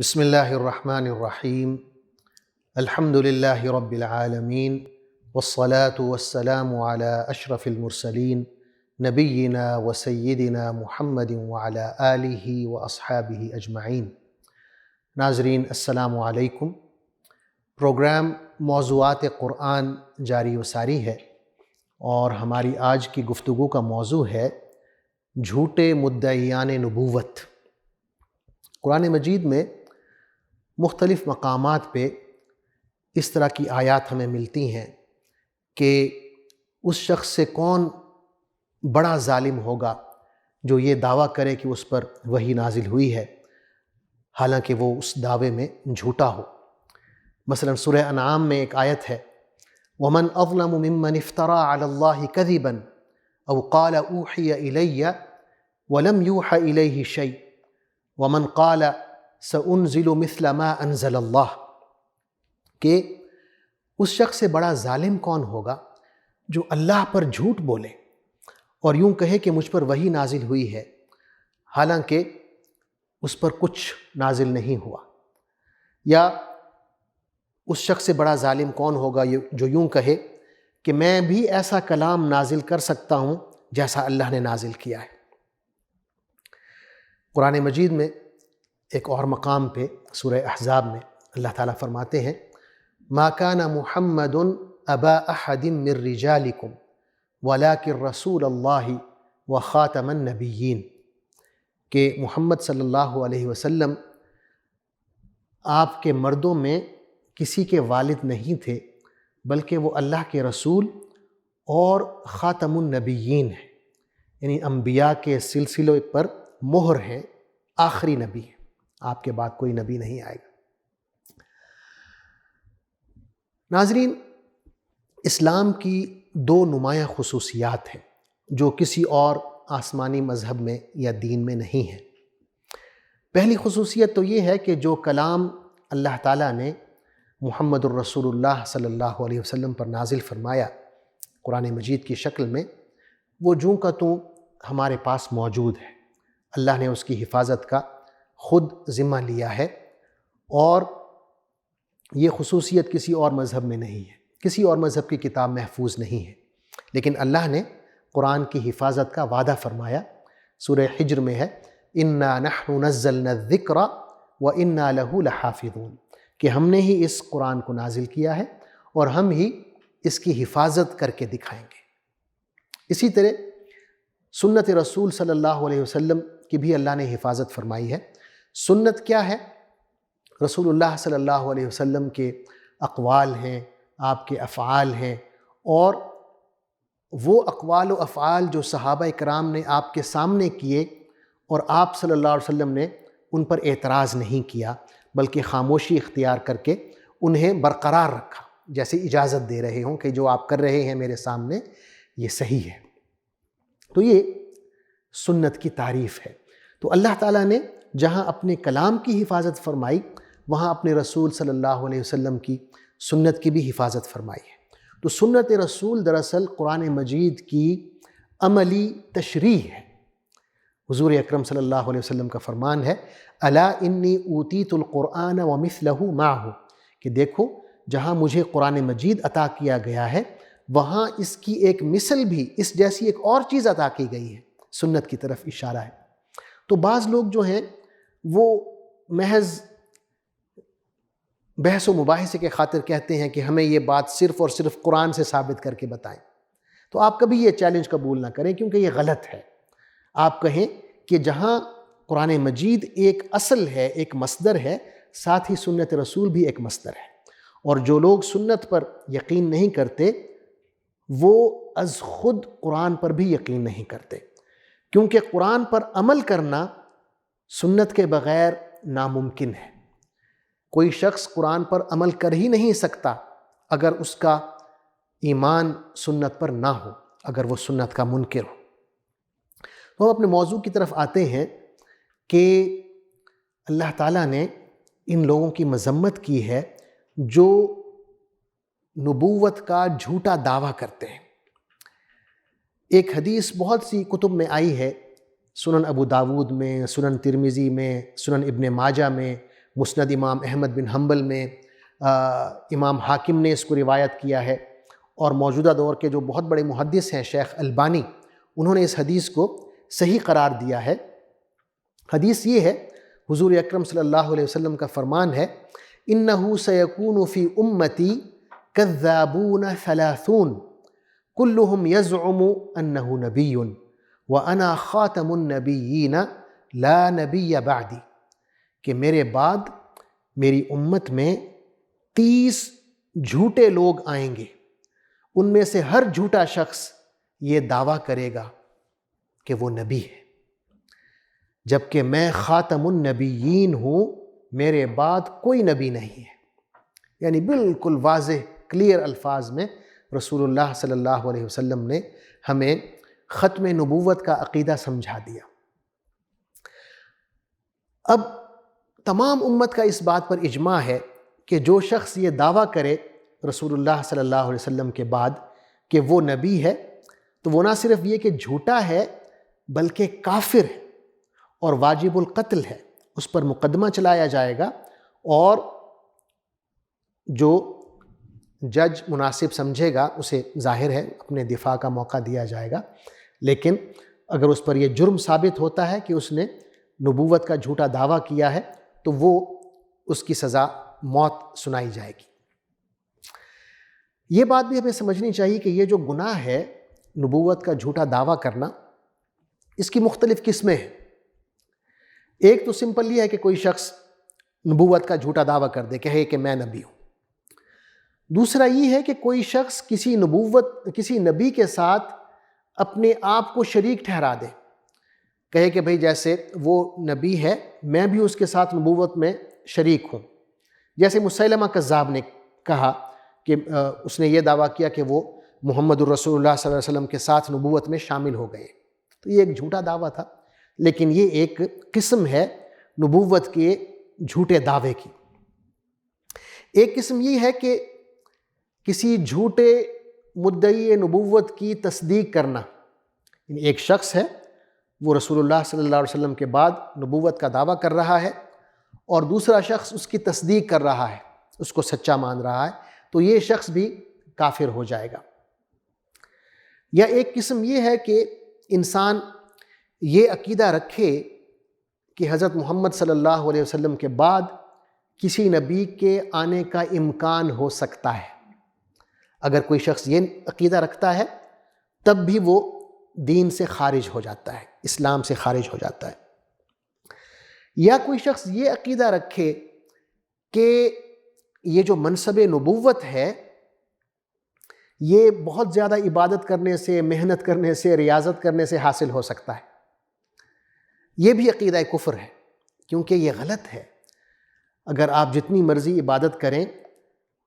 بسم اللہ الرحمن الرحیم الحمد للہ رب العالمین والصلاة والسلام علی اشرف المرسلین نبینا و سیدنا محمد وعلی آلہ و اصحابہ اجمعین۔ ناظرین السلام علیکم۔ پروگرام موضوعات قرآن جاری و ساری ہے اور ہماری آج کی گفتگو کا موضوع ہے جھوٹے مدعیان نبوت۔ قرآن مجید میں مختلف مقامات پہ اس طرح کی آیات ہمیں ملتی ہیں کہ اس شخص سے کون بڑا ظالم ہوگا جو یہ دعویٰ کرے کہ اس پر وحی نازل ہوئی ہے حالانکہ وہ اس دعوے میں جھوٹا ہو۔ مثلا سورہ انعام میں ایک آیت ہے وَمَنْ أَظْلَمُ مِمَّنِ افْتَرَى عَلَى اللَّهِ كَذِبًا أَوْ قَالَ أُوحِيَ إِلَيَّ وَلَمْ يُوحَ إِلَيْهِ شَيْءٌ وَمَنْ قَالَ سَأُنزِلُ مِثْلَ مَا أَنزَلَ اللَّهُ، کہ اس شخص سے بڑا ظالم کون ہوگا جو اللہ پر جھوٹ بولے اور یوں کہے کہ مجھ پر وحی نازل ہوئی ہے حالانکہ اس پر کچھ نازل نہیں ہوا۔ یا اس شخص سے بڑا ظالم کون ہوگا جو یوں کہے کہ میں بھی ایسا کلام نازل کر سکتا ہوں جیسا اللہ نے نازل کیا ہے۔ قرآن مجید میں ایک اور مقام پہ سورہ احزاب میں اللہ تعالیٰ فرماتے ہیں ما کان محمد ابا احد من رجالکم ولکن رسول اللہ وخاتم النبیین، کہ محمد صلی اللہ علیہ وسلم آپ کے مردوں میں کسی کے والد نہیں تھے بلکہ وہ اللہ کے رسول اور خاتم النبیین ہیں، یعنی انبیاء کے سلسلے پر مہر ہیں، آخری نبی ہیں، آپ کے بعد کوئی نبی نہیں آئے گا۔ ناظرین، اسلام کی دو نمایاں خصوصیات ہیں جو کسی اور آسمانی مذہب میں یا دین میں نہیں ہیں۔ پہلی خصوصیت تو یہ ہے کہ جو کلام اللہ تعالیٰ نے محمد الرسول اللہ صلی اللہ علیہ وسلم پر نازل فرمایا قرآن مجید کی شکل میں، وہ جوں کا توں ہمارے پاس موجود ہے۔ اللہ نے اس کی حفاظت کا خود ذمہ لیا ہے اور یہ خصوصیت کسی اور مذہب میں نہیں ہے، کسی اور مذہب کی کتاب محفوظ نہیں ہے، لیکن اللہ نے قرآن کی حفاظت کا وعدہ فرمایا۔ سورہ حجر میں ہے اِنَّا نَحْنُ نَزَّلْنَا الذِّكْرَ وَإِنَّا لَهُ لَحَافِظُونَ، کہ ہم نے ہی اس قرآن کو نازل کیا ہے اور ہم ہی اس کی حفاظت کر کے دکھائیں گے۔ اسی طرح سنت رسول صلی اللہ علیہ وسلم کی بھی اللہ نے حفاظت فرمائی ہے۔ سنت کیا ہے؟ رسول اللہ صلی اللہ علیہ وسلم کے اقوال ہیں، آپ کے افعال ہیں، اور وہ اقوال و افعال جو صحابہ کرام نے آپ کے سامنے کیے اور آپ صلی اللہ علیہ وسلم نے ان پر اعتراض نہیں کیا بلکہ خاموشی اختیار کر کے انہیں برقرار رکھا، جیسے اجازت دے رہے ہوں کہ جو آپ کر رہے ہیں میرے سامنے یہ صحیح ہے۔ تو یہ سنت کی تعریف ہے۔ تو اللہ تعالیٰ نے جہاں اپنے کلام کی حفاظت فرمائی وہاں اپنے رسول صلی اللہ علیہ وسلم کی سنت کی بھی حفاظت فرمائی ہے۔ تو سنت رسول دراصل قرآن مجید کی عملی تشریح ہے۔ حضور اکرم صلی اللہ علیہ وسلم کا فرمان ہے الا انی اوتیت القرآن ومثلہ معہ، کہ دیکھو جہاں مجھے قرآن مجید عطا کیا گیا ہے وہاں اس کی ایک مثل بھی، اس جیسی ایک اور چیز عطا کی گئی ہے، سنت کی طرف اشارہ ہے۔ تو بعض لوگ جو ہیں وہ محض بحث و مباحثے کے خاطر کہتے ہیں کہ ہمیں یہ بات صرف اور صرف قرآن سے ثابت کر کے بتائیں۔ تو آپ کبھی یہ چیلنج قبول نہ کریں کیونکہ یہ غلط ہے۔ آپ کہیں کہ جہاں قرآن مجید ایک اصل ہے، ایک مصدر ہے، ساتھ ہی سنت رسول بھی ایک مصدر ہے، اور جو لوگ سنت پر یقین نہیں کرتے وہ از خود قرآن پر بھی یقین نہیں کرتے، کیونکہ قرآن پر عمل کرنا سنت کے بغیر ناممکن ہے۔ کوئی شخص قرآن پر عمل کر ہی نہیں سکتا اگر اس کا ایمان سنت پر نہ ہو، اگر وہ سنت کا منکر ہو۔ تو ہم اپنے موضوع کی طرف آتے ہیں کہ اللہ تعالیٰ نے ان لوگوں کی مذمت کی ہے جو نبوت کا جھوٹا دعویٰ کرتے ہیں۔ ایک حدیث بہت سی کتب میں آئی ہے، سنن ابو داود میں، سنن ترمذی میں، سنن ابن ماجہ میں، مسند امام احمد بن حنبل میں، امام حاکم نے اس کو روایت کیا ہے، اور موجودہ دور کے جو بہت بڑے محدث ہیں شیخ البانی، انہوں نے اس حدیث کو صحیح قرار دیا ہے۔ حدیث یہ ہے، حضور اکرم صلی اللہ علیہ وسلم کا فرمان ہے، اِنَّهُ سَيَكُونُ فِي أُمَّتِي كَذَّابُونَ ثَلَاثُونَ كُلُّهُمْ يَزْعُمُ أَنَّهُ نَبِيٌّ وَأَنَا خَاتَمُ النَّبِيِّينَ لَا نَبِيَّ بَعْدِي، کہ میرے بعد میری امت میں 30 جھوٹے لوگ آئیں گے، ان میں سے ہر جھوٹا شخص یہ دعویٰ کرے گا کہ وہ نبی ہے، جبکہ میں خاتم النبیین ہوں، میرے بعد کوئی نبی نہیں ہے۔ یعنی بالکل واضح کلیئر الفاظ میں رسول اللہ صلی اللہ علیہ وسلم نے ہمیں ختم نبوت کا عقیدہ سمجھا دیا۔ اب تمام امت کا اس بات پر اجماع ہے کہ جو شخص یہ دعویٰ کرے رسول اللہ صلی اللہ علیہ وسلم کے بعد کہ وہ نبی ہے، تو وہ نہ صرف یہ کہ جھوٹا ہے بلکہ کافر ہے اور واجب القتل ہے، اس پر مقدمہ چلایا جائے گا، اور جو جج مناسب سمجھے گا اسے ظاہر ہے اپنے دفاع کا موقع دیا جائے گا، لیکن اگر اس پر یہ جرم ثابت ہوتا ہے کہ اس نے نبوت کا جھوٹا دعویٰ کیا ہے تو وہ اس کی سزا موت سنائی جائے گی۔ یہ بات بھی ہمیں سمجھنی چاہیے کہ یہ جو گناہ ہے نبوت کا جھوٹا دعویٰ کرنا، اس کی مختلف قسمیں ہیں۔ ایک تو سمپل یہ ہے کہ کوئی شخص نبوت کا جھوٹا دعویٰ کر دے، کہے کہ میں نبی ہوں۔ دوسرا یہ ہے کہ کوئی شخص کسی نبی کے ساتھ اپنے آپ کو شریک ٹھہرا دے، کہے کہ بھئی جیسے وہ نبی ہے میں بھی اس کے ساتھ نبوت میں شریک ہوں، جیسے مسیلمہ کذاب نے کہا کہ اس نے یہ دعویٰ کیا کہ وہ محمد الرسول اللہ صلی اللہ علیہ وسلم کے ساتھ نبوت میں شامل ہو گئے، تو یہ ایک جھوٹا دعویٰ تھا، لیکن یہ ایک قسم ہے نبوت کے جھوٹے دعوے کی۔ ایک قسم یہ ہے کہ کسی جھوٹے مدعی نبوت کی تصدیق کرنا، یعنی ایک شخص ہے وہ رسول اللہ صلی اللہ علیہ وسلم کے بعد نبوت کا دعویٰ کر رہا ہے اور دوسرا شخص اس کی تصدیق کر رہا ہے، اس کو سچا مان رہا ہے، تو یہ شخص بھی کافر ہو جائے گا۔ یا ایک قسم یہ ہے کہ انسان یہ عقیدہ رکھے کہ حضرت محمد صلی اللہ علیہ وسلم کے بعد کسی نبی کے آنے کا امکان ہو سکتا ہے۔ اگر کوئی شخص یہ عقیدہ رکھتا ہے تب بھی وہ دین سے خارج ہو جاتا ہے، اسلام سے خارج ہو جاتا ہے۔ یا کوئی شخص یہ عقیدہ رکھے کہ یہ جو منصب نبوت ہے یہ بہت زیادہ عبادت کرنے سے، محنت کرنے سے، ریاضت کرنے سے حاصل ہو سکتا ہے، یہ بھی عقیدہ کفر ہے، کیونکہ یہ غلط ہے۔ اگر آپ جتنی مرضی عبادت کریں،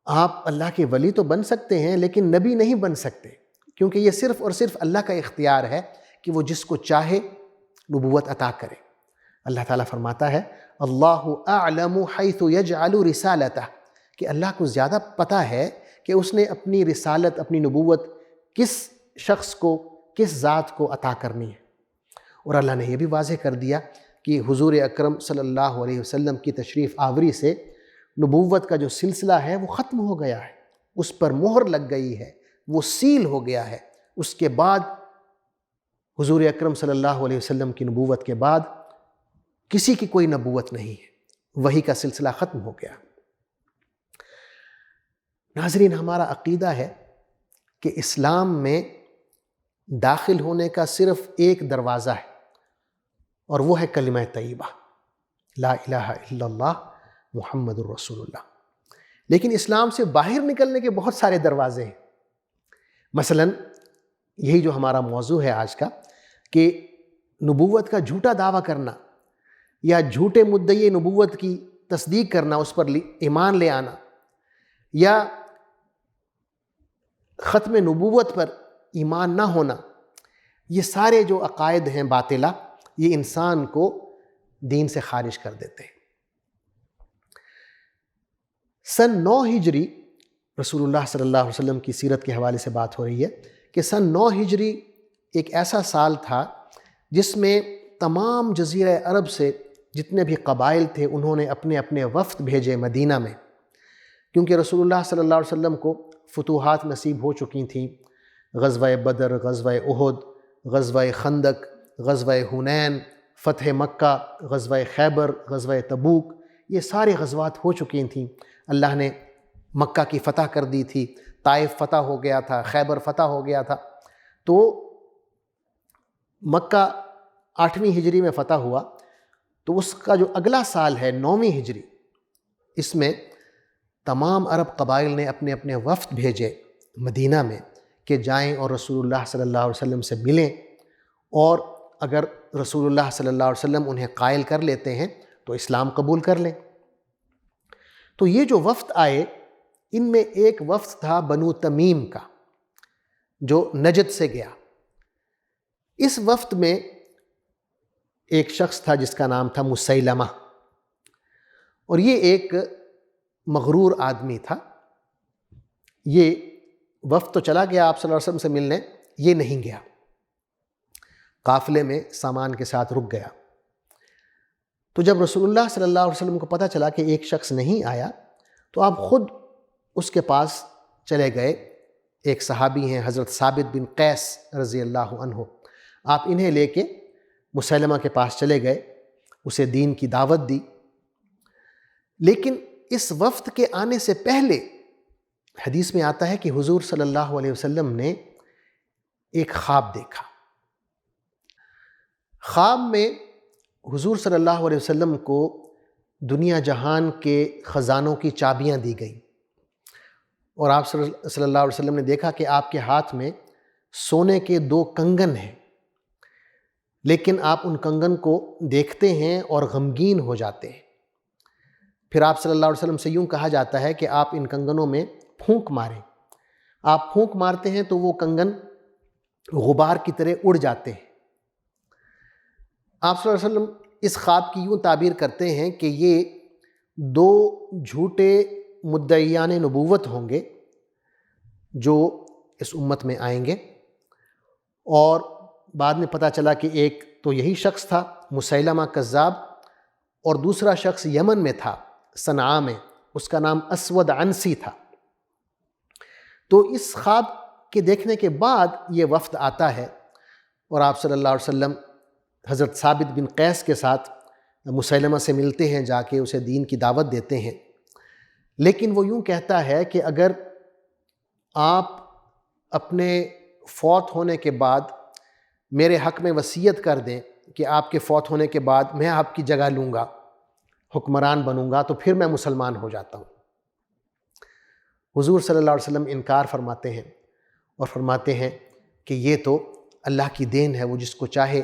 آپ اللہ کے ولی تو بن سکتے ہیں لیکن نبی نہیں بن سکتے، کیونکہ یہ صرف اور صرف اللہ کا اختیار ہے کہ وہ جس کو چاہے نبوت عطا کرے۔ اللہ تعالیٰ فرماتا ہے اللہ اعلم حیث یجعل رسالتہ، کہ اللہ کو زیادہ پتہ ہے کہ اس نے اپنی رسالت، اپنی نبوت کس شخص کو، کس ذات کو عطا کرنی ہے۔ اور اللہ نے یہ بھی واضح کر دیا کہ حضور اکرم صلی اللہ علیہ وسلم کی تشریف آوری سے نبوت کا جو سلسلہ ہے وہ ختم ہو گیا ہے، اس پر مہر لگ گئی ہے، وہ سیل ہو گیا ہے۔ اس کے بعد حضور اکرم صلی اللہ علیہ وسلم کی نبوت کے بعد کسی کی کوئی نبوت نہیں ہے، وحی کا سلسلہ ختم ہو گیا۔ ناظرین، ہمارا عقیدہ ہے کہ اسلام میں داخل ہونے کا صرف ایک دروازہ ہے، اور وہ ہے کلمہ طیبہ، لا الہ الا اللہ محمد الرسول اللہ۔ لیکن اسلام سے باہر نکلنے کے بہت سارے دروازے ہیں۔ مثلا یہی جو ہمارا موضوع ہے آج کا، کہ نبوت کا جھوٹا دعویٰ کرنا یا جھوٹے مدعی نبوت کی تصدیق کرنا، اس پر ایمان لے آنا، یا ختم نبوت پر ایمان نہ ہونا، یہ سارے جو عقائد ہیں باطلہ، یہ انسان کو دین سے خارج کر دیتے ہیں۔ سن 9 ہجری، رسول اللہ صلی اللہ علیہ وسلم کی سیرت کے حوالے سے بات ہو رہی ہے کہ سن 9 ہجری ایک ایسا سال تھا جس میں تمام جزیرہ عرب سے جتنے بھی قبائل تھے انہوں نے اپنے اپنے وفد بھیجے مدینہ میں، کیونکہ رسول اللہ صلی اللہ علیہ وسلم کو فتوحات نصیب ہو چکی تھیں، غزوہ بدر، غزوہ احد، غزوہ خندق، غزوہ حنین، فتح مکہ، غزوہ خیبر، غزوہ تبوک، یہ سارے غزوات ہو چکی تھیں۔ اللہ نے مکہ کی فتح کر دی تھی، طائف فتح ہو گیا تھا، خیبر فتح ہو گیا تھا۔ تو مکہ 8ویں ہجری میں فتح ہوا، تو اس کا جو اگلا سال ہے 9ویں ہجری، اس میں تمام عرب قبائل نے اپنے اپنے وفد بھیجے مدینہ میں کہ جائیں اور رسول اللہ صلی اللہ علیہ وسلم سے ملیں، اور اگر رسول اللہ صلی اللہ علیہ وسلم انہیں قائل کر لیتے ہیں تو اسلام قبول کر لیں۔ تو یہ جو وفد آئے، ان میں ایک وفد تھا بنو تمیم کا جو نجد سے گیا۔ اس وفد میں ایک شخص تھا جس کا نام تھا مسیلمہ، اور یہ ایک مغرور آدمی تھا۔ یہ وفد تو چلا گیا آپ صلی اللہ علیہ وسلم سے ملنے، یہ نہیں گیا، قافلے میں سامان کے ساتھ رک گیا۔ تو جب رسول اللہ صلی اللہ علیہ وسلم کو پتہ چلا کہ ایک شخص نہیں آیا، تو آپ خود اس کے پاس چلے گئے۔ ایک صحابی ہیں حضرت ثابت بن قیس رضی اللہ عنہ، آپ انہیں لے کے مسیلمہ کے پاس چلے گئے، اسے دین کی دعوت دی۔ لیکن اس وفد کے آنے سے پہلے حدیث میں آتا ہے کہ حضور صلی اللہ علیہ وسلم نے ایک خواب دیکھا۔ خواب میں حضور صلی اللہ علیہ وسلم کو دنیا جہان کے خزانوں کی چابیاں دی گئیں، اور آپ صلی اللہ علیہ وسلم نے دیکھا کہ آپ کے ہاتھ میں سونے کے 2 کنگن ہیں، لیکن آپ ان کنگن کو دیکھتے ہیں اور غمگین ہو جاتے ہیں۔ پھر آپ صلی اللہ علیہ وسلم سے یوں کہا جاتا ہے کہ آپ ان کنگنوں میں پھونک ماریں۔ آپ پھونک مارتے ہیں تو وہ کنگن غبار کی طرح اڑ جاتے ہیں۔ آپ صلی اللہ علیہ وسلم اس خواب کی یوں تعبیر کرتے ہیں کہ یہ 2 جھوٹے مدعیان نبوت ہوں گے جو اس امت میں آئیں گے، اور بعد میں پتہ چلا کہ ایک تو یہی شخص تھا مسیلمہ کذاب، اور دوسرا شخص یمن میں تھا، صنعاء میں، اس کا نام اسود عنسی تھا۔ تو اس خواب کے دیکھنے کے بعد یہ وفد آتا ہے، اور آپ صلی اللہ علیہ وسلم حضرت ثابت بن قیس کے ساتھ مسیلمہ سے ملتے ہیں، جا کے اسے دین کی دعوت دیتے ہیں۔ لیکن وہ یوں کہتا ہے کہ اگر آپ اپنے فوت ہونے کے بعد میرے حق میں وصیت کر دیں کہ آپ کے فوت ہونے کے بعد میں آپ کی جگہ لوں گا، حکمران بنوں گا، تو پھر میں مسلمان ہو جاتا ہوں۔ حضور صلی اللہ علیہ وسلم انکار فرماتے ہیں اور فرماتے ہیں کہ یہ تو اللہ کی دین ہے، وہ جس کو چاہے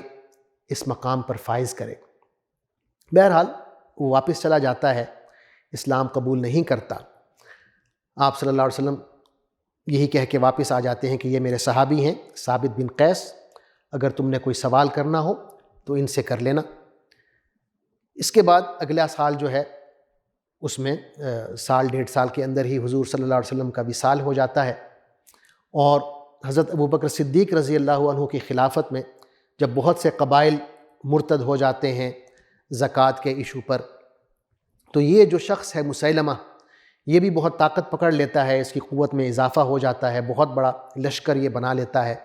اس مقام پر فائز کرے۔ بہرحال وہ واپس چلا جاتا ہے، اسلام قبول نہیں کرتا۔ آپ صلی اللہ علیہ وسلم یہی کہہ کے واپس آ جاتے ہیں کہ یہ میرے صحابی ہیں ثابت بن قیس، اگر تم نے کوئی سوال کرنا ہو تو ان سے کر لینا۔ اس کے بعد اگلا سال جو ہے اس میں 1.5 سال کے اندر ہی حضور صلی اللہ علیہ وسلم کا وصال ہو جاتا ہے، اور حضرت ابوبکر صدیق رضی اللہ عنہ کی خلافت میں جب بہت سے قبائل مرتد ہو جاتے ہیں زکوٰۃ کے ایشو پر، تو یہ جو شخص ہے مسیلمہ، یہ بھی بہت طاقت پکڑ لیتا ہے، اس کی قوت میں اضافہ ہو جاتا ہے، بہت بڑا لشکر یہ بنا لیتا ہے،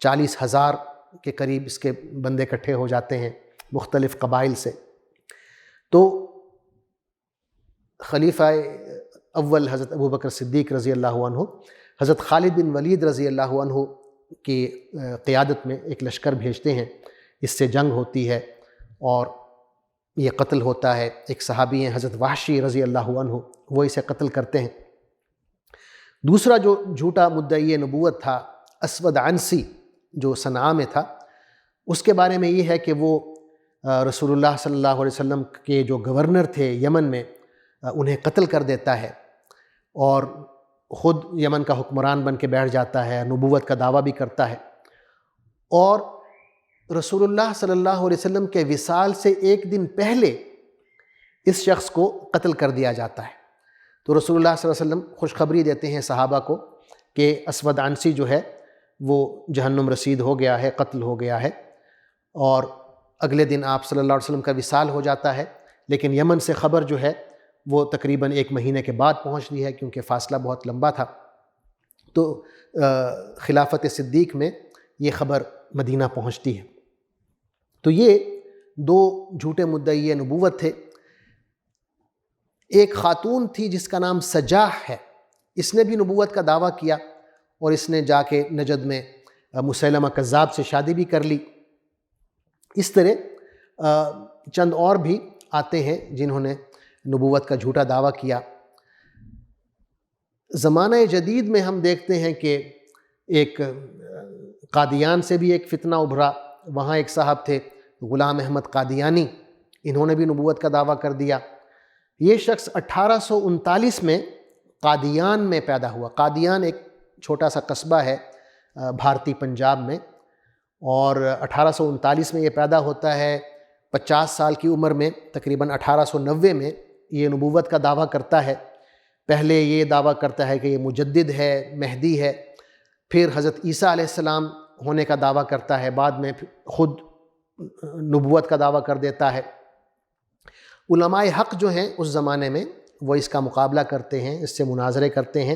40,000 کے قریب اس کے بندے اکٹھے ہو جاتے ہیں مختلف قبائل سے۔ تو خلیفہ اول حضرت ابوبکر صدیق رضی اللہ عنہ حضرت خالد بن ولید رضی اللہ عنہ کی قیادت میں ایک لشکر بھیجتے ہیں، اس سے جنگ ہوتی ہے اور یہ قتل ہوتا ہے۔ ایک صحابی ہیں حضرت وحشی رضی اللہ عنہ، وہ اسے قتل کرتے ہیں۔ دوسرا جو جھوٹا مدعی نبوت تھا اسود عنسی، جو صنعاء میں تھا، اس کے بارے میں یہ ہے کہ وہ رسول اللہ صلی اللہ علیہ وسلم کے جو گورنر تھے یمن میں، انہیں قتل کر دیتا ہے، اور خود یمن کا حکمران بن کے بیٹھ جاتا ہے، نبوت کا دعویٰ بھی کرتا ہے، اور رسول اللہ صلی اللہ علیہ وسلم کے وصال سے 1 دن پہلے اس شخص کو قتل کر دیا جاتا ہے۔ تو رسول اللہ صلی اللہ علیہ وسلم خوشخبری دیتے ہیں صحابہ کو کہ اسود عنسی جو ہے وہ جہنم رسید ہو گیا ہے، قتل ہو گیا ہے، اور اگلے دن آپ صلی اللہ علیہ وسلم کا وصال ہو جاتا ہے، لیکن یمن سے خبر جو ہے وہ تقریباً 1 مہینے کے بعد پہنچ رہی ہے، کیونکہ فاصلہ بہت لمبا تھا۔ تو خلافت صدیق میں یہ خبر مدینہ پہنچتی ہے۔ تو یہ 2 جھوٹے مدعی نبوت تھے۔ ایک خاتون تھی جس کا نام سجاح ہے، اس نے بھی نبوت کا دعویٰ کیا، اور اس نے جا کے نجد میں مسیلمہ کذاب سے شادی بھی کر لی۔ اس طرح چند اور بھی آتے ہیں جنہوں نے نبوت کا جھوٹا دعویٰ کیا۔ زمانہ جدید میں ہم دیکھتے ہیں کہ ایک قادیان سے بھی ایک فتنہ ابھرا، وہاں ایک صاحب تھے غلام احمد قادیانی، انہوں نے بھی نبوت کا دعویٰ کر دیا۔ یہ شخص 1839 میں قادیان میں پیدا ہوا۔ قادیان ایک چھوٹا سا قصبہ ہے بھارتی پنجاب میں، اور 1839 میں یہ پیدا ہوتا ہے۔ 50 سال کی عمر میں تقریباً 1890 میں یہ نبوت کا دعویٰ کرتا ہے۔ پہلے یہ دعویٰ کرتا ہے کہ یہ مجدد ہے، مہدی ہے، پھر حضرت عیسیٰ علیہ السلام ہونے کا دعویٰ کرتا ہے، بعد میں خود نبوت کا دعویٰ کر دیتا ہے۔ علماء حق جو ہیں اس زمانے میں وہ اس کا مقابلہ کرتے ہیں، اس سے مناظرے کرتے ہیں۔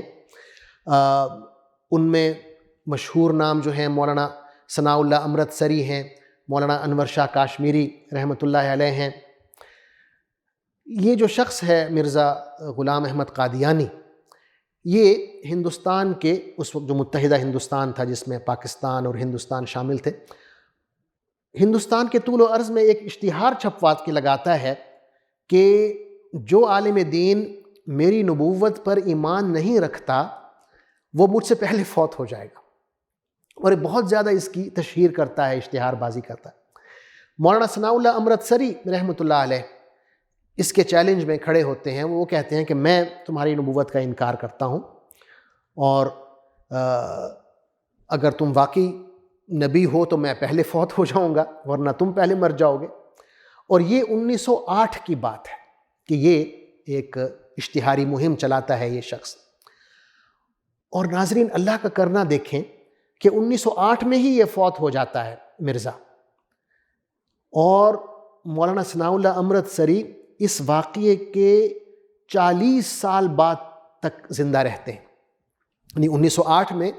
ان میں مشہور نام جو ہیں مولانا ثناء اللہ امرتسری ہیں، مولانا انور شاہ کاشمیری رحمۃ اللہ علیہ ہیں۔ یہ جو شخص ہے مرزا غلام احمد قادیانی، یہ ہندوستان کے اس وقت جو متحدہ ہندوستان تھا جس میں پاکستان اور ہندوستان شامل تھے، ہندوستان کے طول و عرض میں ایک اشتہار چھپوا کے لگاتا ہے کہ جو عالم دین میری نبوت پر ایمان نہیں رکھتا وہ مجھ سے پہلے فوت ہو جائے گا، اور بہت زیادہ اس کی تشہیر کرتا ہے، اشتہار بازی کرتا ہے۔ مولانا ثناء اللہ امرتسری رحمۃ اللہ علیہ اس کے چیلنج میں کھڑے ہوتے ہیں۔ وہ کہتے ہیں کہ میں تمہاری نبوت کا انکار کرتا ہوں، اور اگر تم واقعی نبی ہو تو میں پہلے فوت ہو جاؤں گا، ورنہ تم پہلے مر جاؤ گے۔ اور یہ 1908 کی بات ہے کہ یہ ایک اشتہاری مہم چلاتا ہے یہ شخص۔ اور ناظرین اللہ کا کرنا دیکھیں کہ 1908 میں ہی یہ فوت ہو جاتا ہے مرزا، اور مولانا ثناء اللہ امرتسری اس واقعے کے 40 سال بعد تک زندہ رہتے ہیں۔ یعنی 1908 میں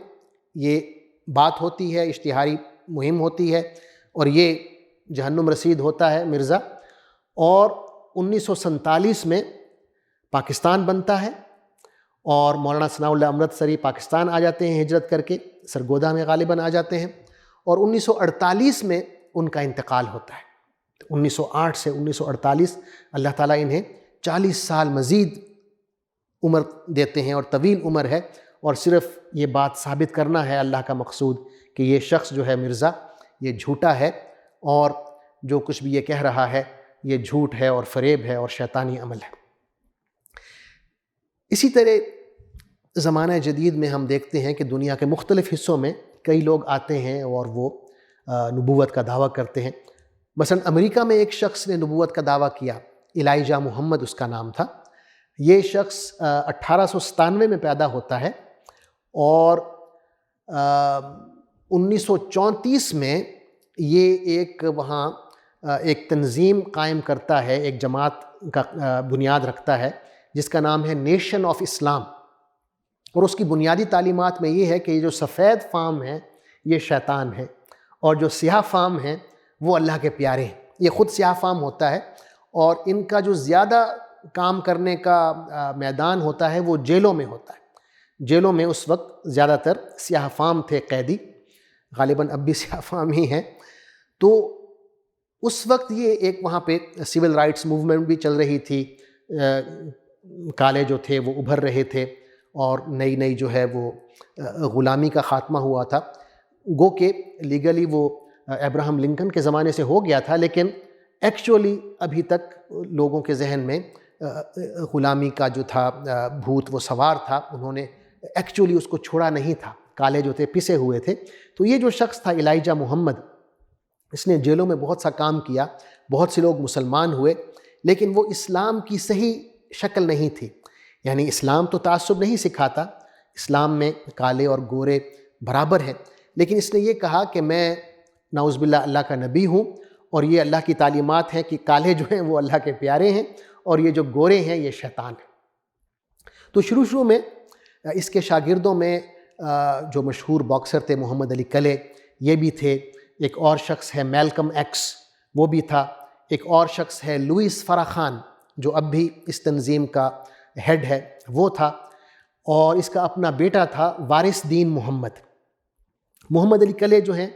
یہ بات ہوتی ہے، اشتہاری مہم ہوتی ہے، اور یہ جہنم رسید ہوتا ہے مرزا، اور 1947 میں پاکستان بنتا ہے، اور مولانا ثناء اللہ امرتسری پاکستان آ جاتے ہیں ہجرت کر کے، سرگودا میں غالباً آ جاتے ہیں، اور 1948 میں ان کا انتقال ہوتا ہے۔ 1908 سے 1948 اللہ تعالیٰ انہیں 40 سال مزید عمر دیتے ہیں، اور طویل عمر ہے، اور صرف یہ بات ثابت کرنا ہے اللہ کا مقصود کہ یہ شخص جو ہے مرزا یہ جھوٹا ہے، اور جو کچھ بھی یہ کہہ رہا ہے یہ جھوٹ ہے اور فریب ہے اور شیطانی عمل ہے۔ اسی طرح زمانہ جدید میں ہم دیکھتے ہیں کہ دنیا کے مختلف حصوں میں کئی لوگ آتے ہیں اور وہ نبوت کا دعویٰ کرتے ہیں۔ مثلا امریکہ میں ایک شخص نے نبوت کا دعویٰ کیا، الائجہ محمد اس کا نام تھا۔ یہ شخص 1897 میں پیدا ہوتا ہے، اور 1934 میں یہ ایک وہاں ایک تنظیم قائم کرتا ہے، ایک جماعت کا بنیاد رکھتا ہے جس کا نام ہے نیشن آف اسلام، اور اس کی بنیادی تعلیمات میں یہ ہے کہ یہ جو سفید فام ہیں یہ شیطان ہیں، اور جو سیاہ فام ہیں وہ اللہ کے پیارے ہیں۔ یہ خود سیاہ فام ہوتا ہے، اور ان کا جو زیادہ کام کرنے کا میدان ہوتا ہے وہ جیلوں میں ہوتا ہے۔ جیلوں میں اس وقت زیادہ تر سیاہ فام تھے قیدی، غالباً اب بھی سیاہ فام ہی ہیں۔ تو اس وقت یہ ایک وہاں پہ سول رائٹس موومنٹ بھی چل رہی تھی، کالے جو تھے وہ ابھر رہے تھے، اور نئی نئی جو ہے وہ غلامی کا خاتمہ ہوا تھا۔ گو کہ لیگلی وہ ابراہم لنکن کے زمانے سے ہو گیا تھا، لیکن ایکچولی ابھی تک لوگوں کے ذہن میں غلامی کا جو تھا بھوت وہ سوار تھا، انہوں نے ایکچولی اس کو چھوڑا نہیں تھا، کالے جو تھے پسے ہوئے تھے۔ تو یہ جو شخص تھا الائجہ محمد، اس نے جیلوں میں بہت سا کام کیا، بہت سے لوگ مسلمان ہوئے، لیکن وہ اسلام کی صحیح شکل نہیں تھی۔ یعنی اسلام تو تعصب نہیں سکھاتا، اسلام میں کالے اور گورے برابر ہیں، لیکن اس نے یہ کہا کہ میں نعوذ باللہ اللہ کا نبی ہوں، اور یہ اللہ کی تعلیمات ہیں کہ کالے جو ہیں وہ اللہ کے پیارے ہیں اور یہ جو گورے ہیں یہ شیطان ہیں۔ تو شروع میں اس کے شاگردوں میں جو مشہور باکسر تھے محمد علی کلے یہ بھی تھے، ایک اور شخص ہے میلکم ایکس وہ بھی تھا، ایک اور شخص ہے لوئس فرا خان جو اب بھی اس تنظیم کا ہیڈ ہے وہ تھا، اور اس کا اپنا بیٹا تھا وارث دین محمد۔ محمد علی کلے جو ہیں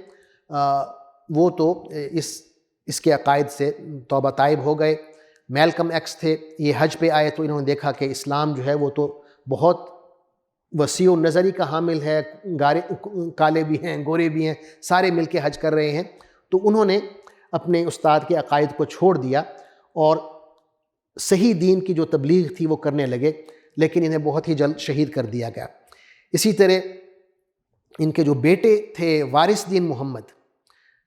وہ تو اس کے عقائد سے توبہ طائب ہو گئے۔ میلکم ایکس تھے، یہ حج پہ آئے تو انہوں نے دیکھا کہ اسلام جو ہے وہ تو بہت وسیع نظری کا حامل ہے، کالے بھی ہیں گورے بھی ہیں، سارے مل کے حج کر رہے ہیں، تو انہوں نے اپنے استاد کے عقائد کو چھوڑ دیا اور صحیح دین کی جو تبلیغ تھی وہ کرنے لگے، لیکن انہیں بہت ہی جلد شہید کر دیا گیا۔ اسی طرح ان کے جو بیٹے تھے وارث دین محمد،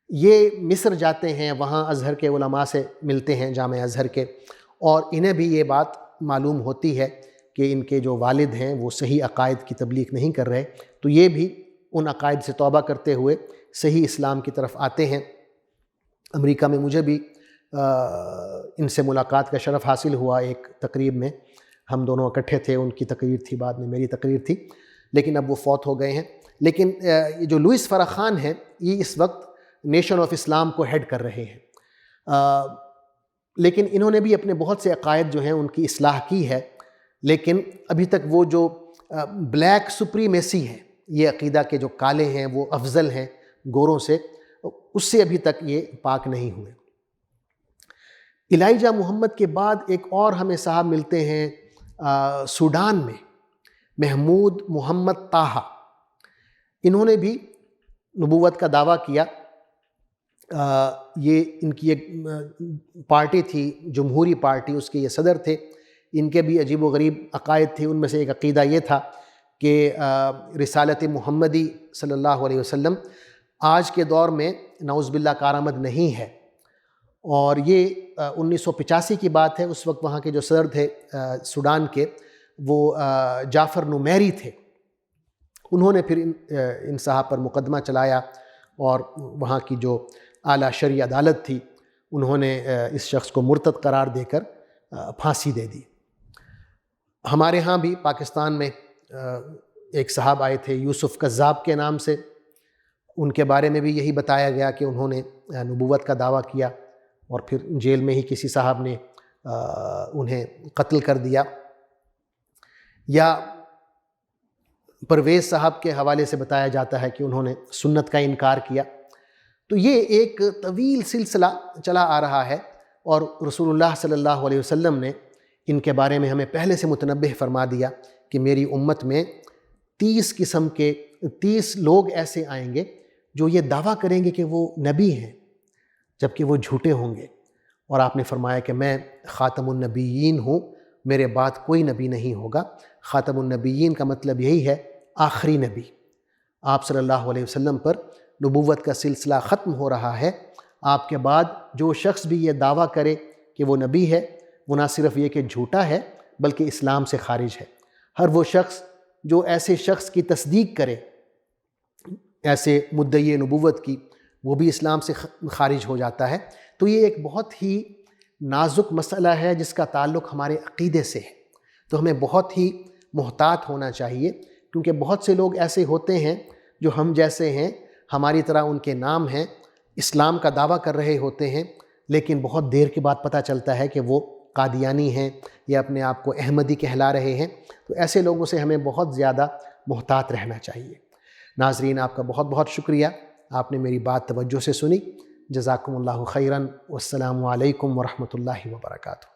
یہ مصر جاتے ہیں، وہاں ازہر کے علماء سے ملتے ہیں، جامعہ ازہر کے، اور انہیں بھی یہ بات معلوم ہوتی ہے کہ ان کے جو والد ہیں وہ صحیح عقائد کی تبلیغ نہیں کر رہے، تو یہ بھی ان عقائد سے توبہ کرتے ہوئے صحیح اسلام کی طرف آتے ہیں۔ امریکہ میں مجھے بھی ان سے ملاقات کا شرف حاصل ہوا، ایک تقریب میں ہم دونوں اکٹھے تھے، ان کی تقریر تھی، بعد میں میری تقریر تھی، لیکن اب وہ فوت ہو گئے ہیں۔ لیکن یہ جو لوئس فرا خان ہیں یہ اس وقت نیشن آف اسلام کو ہیڈ کر رہے ہیں، لیکن انہوں نے بھی اپنے بہت سے عقائد جو ہیں ان کی اصلاح کی ہے، لیکن ابھی تک وہ جو بلیک سپریمیسی ہے، یہ عقیدہ کے جو کالے ہیں وہ افضل ہیں گوروں سے، اس سے ابھی تک یہ پاک نہیں ہوئے۔ الائجہ محمد کے بعد ایک اور ہمیں صاحب ملتے ہیں سوڈان میں، محمود محمد طاہا۔ انہوں نے بھی نبوت کا دعویٰ کیا۔ یہ ان کی ایک پارٹی تھی جمہوری پارٹی، اس کے یہ صدر تھے۔ ان کے بھی عجیب و غریب عقائد تھے، ان میں سے ایک عقیدہ یہ تھا کہ رسالت محمدی صلی اللہ علیہ وسلم آج کے دور میں نعوذ باللہ کارآمد نہیں ہے، اور یہ 1985 کی بات ہے۔ اس وقت وہاں کے جو صدر تھے سوڈان کے وہ جعفر نمیری تھے، انہوں نے پھر ان صاحب پر مقدمہ چلایا، اور وہاں کی جو اعلیٰ شرعی عدالت تھی انہوں نے اس شخص کو مرتد قرار دے کر پھانسی دے دی۔ ہمارے ہاں بھی پاکستان میں ایک صاحب آئے تھے یوسف کذاب کے نام سے، ان کے بارے میں بھی یہی بتایا گیا کہ انہوں نے نبوت کا دعویٰ کیا اور پھر جیل میں ہی کسی صاحب نے انہیں قتل کر دیا۔ یا پرویز صاحب کے حوالے سے بتایا جاتا ہے کہ انہوں نے سنت کا انکار کیا۔ تو یہ ایک طویل سلسلہ چلا آ رہا ہے، اور رسول اللہ صلی اللہ علیہ وسلم نے ان کے بارے میں ہمیں پہلے سے متنبہ فرما دیا کہ میری امت میں 30 قسم کے 30 لوگ ایسے آئیں گے جو یہ دعویٰ کریں گے کہ وہ نبی ہیں، جبکہ وہ جھوٹے ہوں گے۔ اور آپ نے فرمایا کہ میں خاتم النبیین ہوں، میرے بعد کوئی نبی نہیں ہوگا۔ خاتم النبیین کا مطلب یہی ہے آخری نبی۔ آپ صلی اللہ علیہ وسلم پر نبوت کا سلسلہ ختم ہو رہا ہے۔ آپ کے بعد جو شخص بھی یہ دعویٰ کرے کہ وہ نبی ہے، وہ نہ صرف یہ کہ جھوٹا ہے بلکہ اسلام سے خارج ہے۔ ہر وہ شخص جو ایسے شخص کی تصدیق کرے، ایسے مدعی نبوت کی، وہ بھی اسلام سے خارج ہو جاتا ہے۔ تو یہ ایک بہت ہی نازک مسئلہ ہے جس کا تعلق ہمارے عقیدے سے ہے، تو ہمیں بہت ہی محتاط ہونا چاہیے، کیونکہ بہت سے لوگ ایسے ہوتے ہیں جو ہم جیسے ہیں، ہماری طرح ان کے نام ہیں، اسلام کا دعویٰ کر رہے ہوتے ہیں، لیکن بہت دیر کے بعد پتہ چلتا ہے کہ وہ قادیانی ہیں یا اپنے آپ کو احمدی کہلا رہے ہیں۔ تو ایسے لوگوں سے ہمیں بہت زیادہ محتاط رہنا چاہیے۔ ناظرین، آپ کا بہت بہت شکریہ، آپ نے میری بات توجہ سے سنی۔ جزاکم اللہ خیراً، والسلام علیکم ورحمۃ اللہ وبرکاتہ۔